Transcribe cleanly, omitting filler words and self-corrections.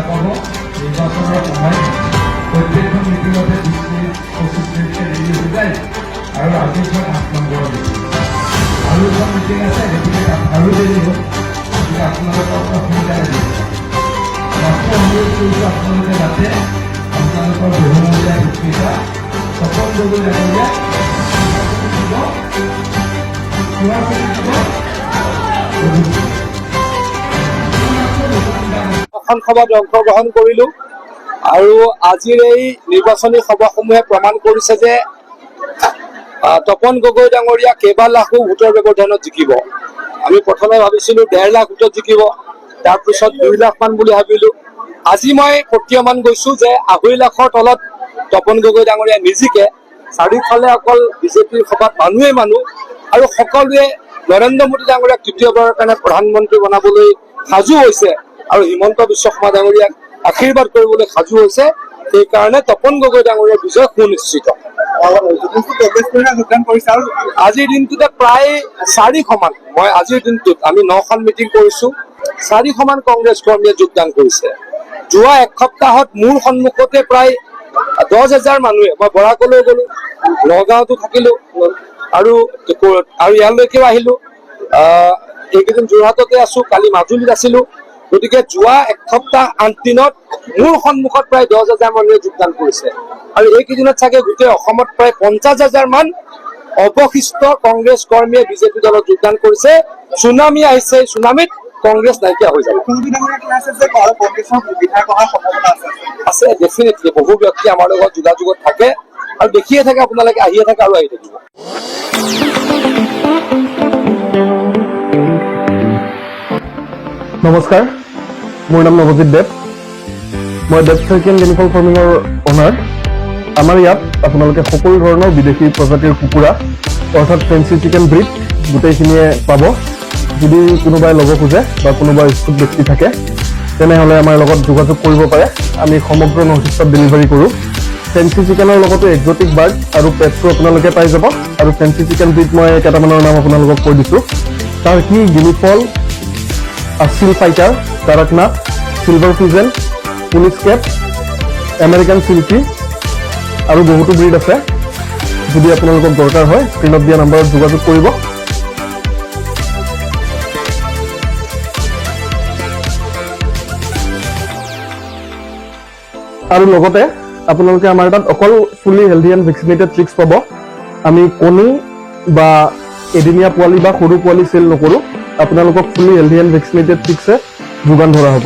নাপাব নিৰ্বাচনৰ সময় প্ৰত্যেকখন মিটিঙতে 20 মিনিট 25 মিনিটকে দেৰি হৈ যায় আৰু আজিখন 8 নম্বৰ মিটিং আৰু এখন মিটিং আছে গতিকে আৰু দেৰি হ'ল গতিকে আপোনালোকক সোনকালে দিব মাত্ৰ অনুৰোধ কৰিছোঁ আপোনালোকে যাতে আপোনালোকৰ বহুমূলীয়া বক্তৃতা তপন গগৈ ডাঙৰীয়া সভাত অংশগ্ৰহণ কৰিলো আৰু আজিৰ এই নিৰ্বাচনী সভাসমূহে প্ৰমাণ কৰিছে যে তপন গগৈ ডাঙৰীয়া কেইবা লাখো ভোটৰ ব্যৱধানত জিকিব। আমি প্ৰথমে ভাবিছিলো 1.5 লাখ ভোটত জিকিব, তাৰপিছত 2 লাখ মান বুলি ভাবিলো। আজি মই প্ৰতীয়মান গৈছো যে 2.5 লাখৰ তলত তপন গগৈ ডাঙৰীয়া নিজিকে। চাৰিওফালে অকল বিজেপিৰ সভাত মানুহ আৰু সকলোৱে নৰেন্দ্ৰ মোদী ডাঙৰীয়াক তৃতীয়বাৰৰ কাৰণে প্ৰধানমন্ত্ৰী বনাবলৈ সাজু হৈছে আৰু হিমন্ত বিশ্ব শৰ্মা ডাঙৰীয়াক আশীৰ্বাদ কৰিবলৈ সাজু হৈছে। সেইকাৰণে তপন গগৈ ডাঙৰীয়াৰ বিজয় সুনিশ্চিত। আজিৰ দিনটোতে প্ৰায় 400 মান, মই আজিৰ দিনটোত আমি 9খন মিটিং কৰিছো, 400 মান কংগ্ৰেছ কৰ্মীয়ে যোগদান কৰিছে। যোৱা এক সপ্তাহত মোৰ সন্মুখতে প্ৰায় 10,000 মানুহে, মই বৰাকলৈ গলো, নগাঁৱতো থাকিলো আৰু ইয়ালৈকেও আহিলো, এইকেইদিন যোৰহাটতে আছো, কালি মাজুলীত আছিলো। গতিকে যোৱা এক সপ্তাহ 8 দিনত মোৰ সন্মুখত প্ৰায় 10,000 মানুহে যোগদান কৰিছে আৰু এইকেইদিনত চাগে গোটেই অসমত প্ৰায় 50,000 মান অৱশিষ্ট কংগ্ৰেছ কৰ্মীয়ে বিজেপি দলত যোগদান কৰিছে। চুনামি আহিছে, চুনামিত কংগ্ৰেছ নাইকিয়া হৈ যাব। আছে ডেফিনেটলি, বহু ব্যক্তি আমাৰ লগত যোগাযোগত থাকে আৰু দেখিয়ে থাকে, আপোনালোকে আহিয়ে থাকে আৰু আহি থাকিব। নমস্কাৰ, মোৰ নাম নৱজিৎ দেৱ। মই দেৱ চাইকেল এনিমেল ফাৰ্মিঙৰ অনাৰ। আমাৰ ইয়াত আপোনালোকে সকলো ধৰণৰ বিদেশী প্ৰজাতিৰ কুকুৰা অৰ্থাৎ ফেঞ্চি চিকেন ব্ৰিড গোটেইখিনিয়ে পাব। যদি কোনোবাই ল'ব খোজে বা কোনোবা ইচ্ছুক ব্যক্তি থাকে তেনেহ'লে আমাৰ লগত যোগাযোগ কৰিব পাৰে। আমি সমগ্ৰ নৰ্থ ইষ্টত ডেলিভাৰী কৰোঁ। ফেঞ্চি চিকেনৰ লগতে এক্সটিক বাৰ্ড আৰু পেটটো আপোনালোকে পাই যাব। আৰু ফেঞ্চি চিকেন ব্ৰিড মই কেইটামানৰ নাম আপোনালোকক কৈ দিছোঁ। Turkey, guinea fowl, Aseel fighter, Kadaknath, silver pheasant, Polish cap, American silkie আৰু বহুতো ব্ৰিড আছে। যদি আপোনালোকক দৰকাৰ হয় স্ক্ৰীণত দিয়া নাম্বাৰত যোগাযোগ কৰিব। আৰু লগতে আপোনালোকে আমাৰ তাত অকল ফুলি হেল্ডি এণ্ড ভেকচিনেটেড চিক্স পাব। আমি কণী বা এদিনীয়া পোৱালি বা সৰু পোৱালি চেল নকৰোঁ। আপোনালোকক ফুলি হেল্ডি এণ্ড ভেকচিনেটেড চিক্সে যোগান ধৰা হ'ব।